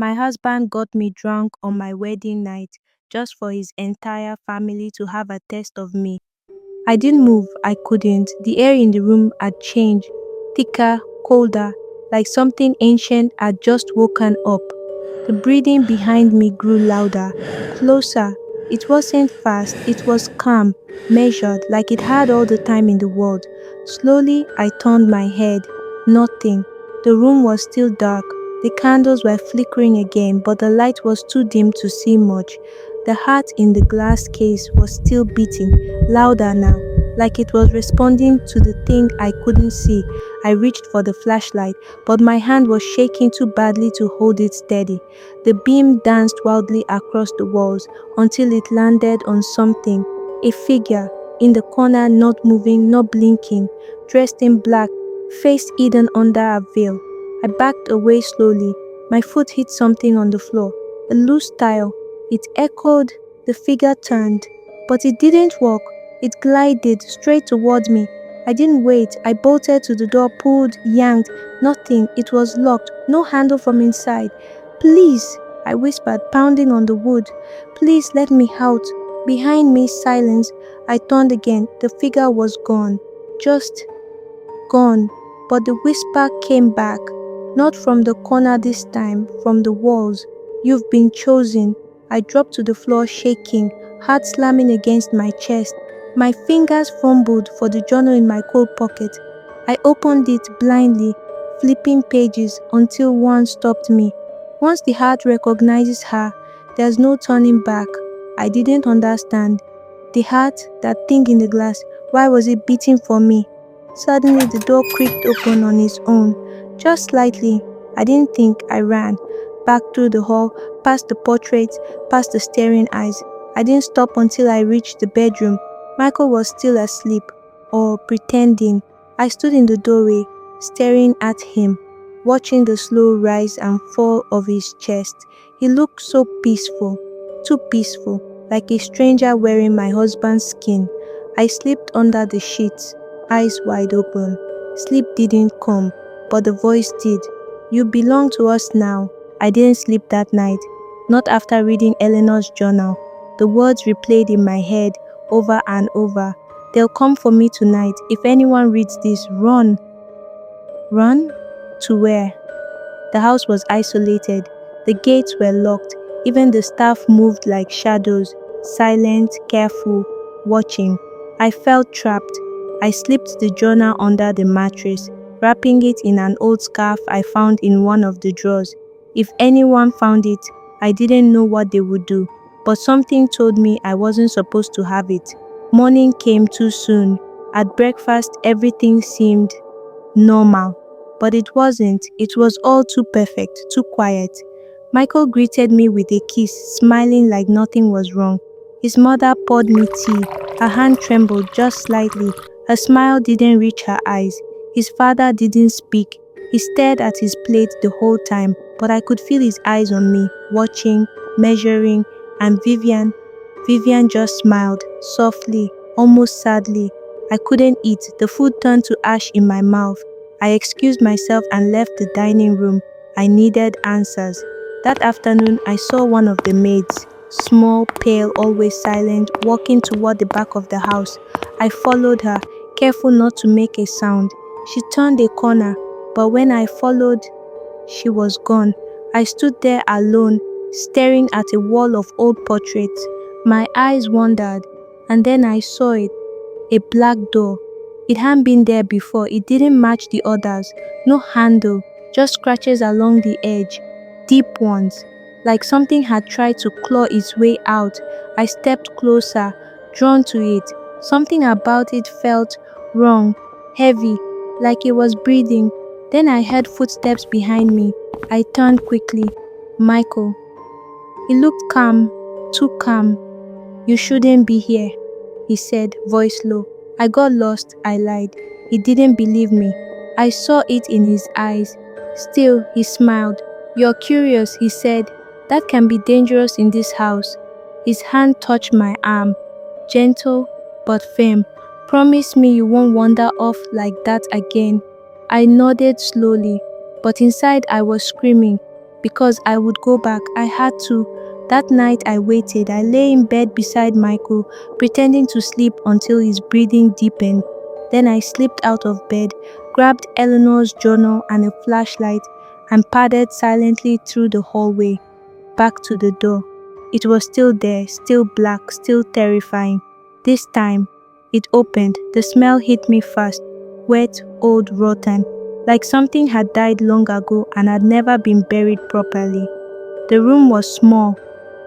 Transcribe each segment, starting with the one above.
My husband got me drunk on my wedding night just for his entire family to have a taste of me. I didn't move, I couldn't. The air in the room had changed, thicker, colder, like something ancient had just woken up. The breathing behind me grew louder, closer. It wasn't fast, it was calm, measured, like it had all the time in the world. Slowly, I turned my head. Nothing. The room was still dark. The candles were flickering again, but the light was too dim to see much. The heart in the glass case was still beating, louder now, like it was responding to the thing I couldn't see. I reached for the flashlight, but my hand was shaking too badly to hold it steady. The beam danced wildly across the walls until it landed on something, a figure, in the corner, not moving, not blinking, dressed in black, face hidden under a veil. I backed away slowly. My foot hit something on the floor, a loose tile. It echoed. The figure turned, but it didn't walk. It glided straight toward me. I didn't wait. I bolted to the door, pulled, yanked. Nothing. It was locked. No handle from inside. Please, I whispered, pounding on the wood. Please let me out. Behind me, silence. I turned again. The figure was gone. Just gone. But the whisper came back. Not from the corner this time, from the walls. You've been chosen. I dropped to the floor shaking, heart slamming against my chest. My fingers fumbled for the journal in my coat pocket. I opened it blindly, flipping pages until one stopped me. Once the heart recognizes her, there's no turning back. I didn't understand. The heart, that thing in the glass, why was it beating for me? Suddenly the door creaked open on its own, just slightly. I didn't think. I ran. Back through the hall, past the portraits, past the staring eyes. I didn't stop until I reached the bedroom. Michael was still asleep, or pretending. I stood in the doorway, staring at him, watching the slow rise and fall of his chest. He looked so peaceful, too peaceful, like a stranger wearing my husband's skin. I slipped under the sheets, eyes wide open. Sleep didn't come, but the voice did. You belong to us now. I didn't sleep that night, not after reading Eleanor's journal. The words replayed in my head over and over. They'll come for me tonight. If anyone reads this, run. Run? To where? The house was isolated. The gates were locked. Even the staff moved like shadows, silent, careful, watching. I felt trapped. I slipped the journal under the mattress, wrapping it in an old scarf I found in one of the drawers. If anyone found it, I didn't know what they would do, but something told me I wasn't supposed to have it. Morning came too soon. At breakfast, everything seemed normal, but it wasn't. It was all too perfect, too quiet. Michael greeted me with a kiss, smiling like nothing was wrong. His mother poured me tea. Her hand trembled just slightly. Her smile didn't reach her eyes. His father didn't speak. He stared at his plate the whole time, but I could feel his eyes on me, watching, measuring, and Vivian just smiled, softly, almost sadly. I couldn't eat. The food turned to ash in my mouth. I excused myself and left the dining room. I needed answers. That afternoon, I saw one of the maids, small, pale, always silent, walking toward the back of the house. I followed her, careful not to make a sound. She turned a corner, but when I followed, she was gone. I stood there alone, staring at a wall of old portraits. My eyes wandered, and then I saw it, a black door. It hadn't been there before. It didn't match the others. No handle, just scratches along the edge, deep ones, like something had tried to claw its way out. I stepped closer, drawn to it. Something about it felt wrong, heavy, like it was breathing. Then I heard footsteps behind me. I turned quickly. Michael. He looked calm, too calm. You shouldn't be here, he said, voice low. I got lost, I lied. He didn't believe me. I saw it in his eyes. Still, he smiled. You're curious, he said. That can be dangerous in this house. His hand touched my arm, gentle but firm. Promise me you won't wander off like that again. I nodded slowly, but inside I was screaming. because I would go back. I had to. That night I waited. I lay in bed beside Michael, pretending to sleep until his breathing deepened. Then I slipped out of bed, grabbed Eleanor's journal and a flashlight, and padded silently through the hallway, back to the door. It was still there, still black, still terrifying. This time, it opened. The smell hit me fast, wet, old, rotten, like something had died long ago and had never been buried properly. The room was small,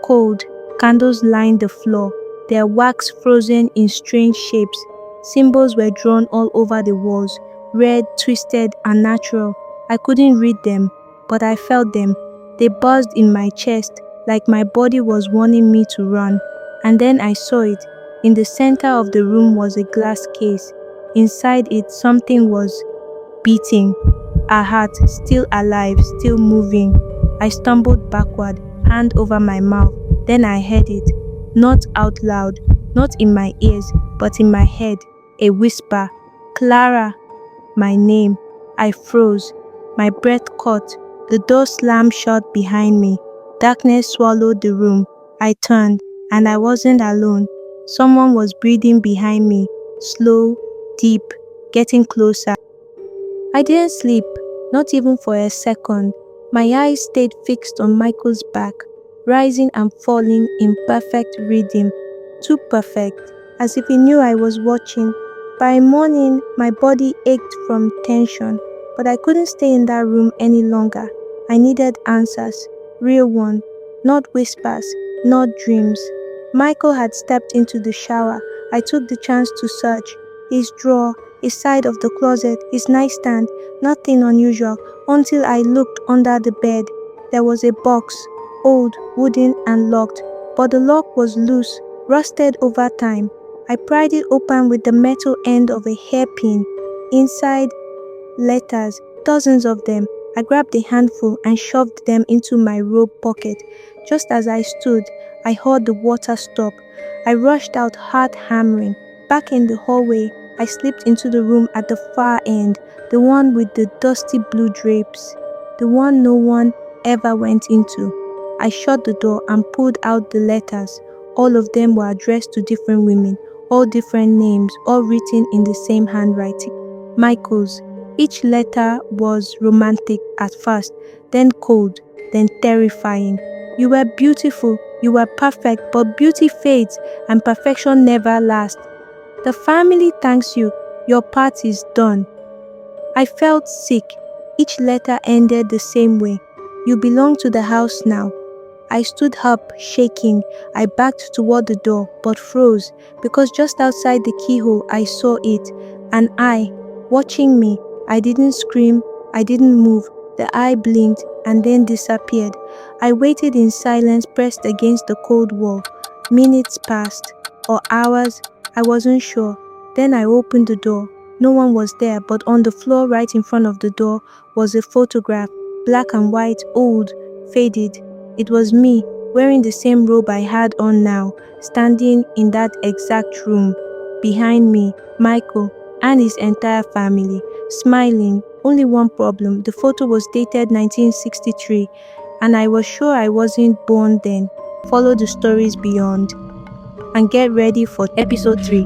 cold, candles lined the floor, their wax frozen in strange shapes. Symbols were drawn all over the walls, red, twisted, unnatural. I couldn't read them, but I felt them. They buzzed in my chest, like my body was warning me to run. And then I saw it. In the center of the room was a glass case. Inside it, something was beating. A heart, still alive, still moving. I stumbled backward, hand over my mouth. Then I heard it. Not out loud, not in my ears, but in my head. A whisper. Clara. My name. I froze. My breath caught. The door slammed shut behind me. Darkness swallowed the room. I turned, and I wasn't alone. Someone was breathing behind me. Slow, deep, getting closer. I didn't sleep, not even for a second. My eyes stayed fixed on Michael's back, rising and falling in perfect rhythm. Too perfect, as if he knew I was watching. By morning, my body ached from tension, but I couldn't stay in that room any longer. I needed answers, real ones, not whispers, not dreams. Michael had stepped into the shower. I took the chance to search. His drawer, his side of the closet, his nightstand, nothing unusual, until I looked under the bed. There was a box, old, wooden and locked, but the lock was loose, rusted over time. I pried it open with the metal end of a hairpin. Inside, letters, dozens of them. I grabbed a handful and shoved them into my robe pocket. Just as I stood, I heard the water stop. I rushed out, heart hammering. Back in the hallway, I slipped into the room at the far end, the one with the dusty blue drapes, the one no one ever went into. I shut the door and pulled out the letters. All of them were addressed to different women, all different names, all written in the same handwriting. Michael's. Each letter was romantic at first, then cold, then terrifying. You were beautiful, you were perfect, but beauty fades and perfection never lasts. The family thanks you, your part is done. I felt sick. Each letter ended the same way. You belong to the house now. I stood up, shaking. I backed toward the door, but froze, because just outside the keyhole I saw it, an eye, watching me. I didn't scream, I didn't move. The eye blinked and then disappeared. I waited in silence, pressed against the cold wall. Minutes passed, or hours, I wasn't sure. Then I opened the door. No one was there, but on the floor right in front of the door was a photograph, black and white, old, faded. It was me, wearing the same robe I had on now, standing in that exact room. Behind me, Michael and his entire family, smiling. Only one problem, the photo was dated 1963, and I was sure I wasn't born then. Follow the stories beyond, and get ready for episode 3.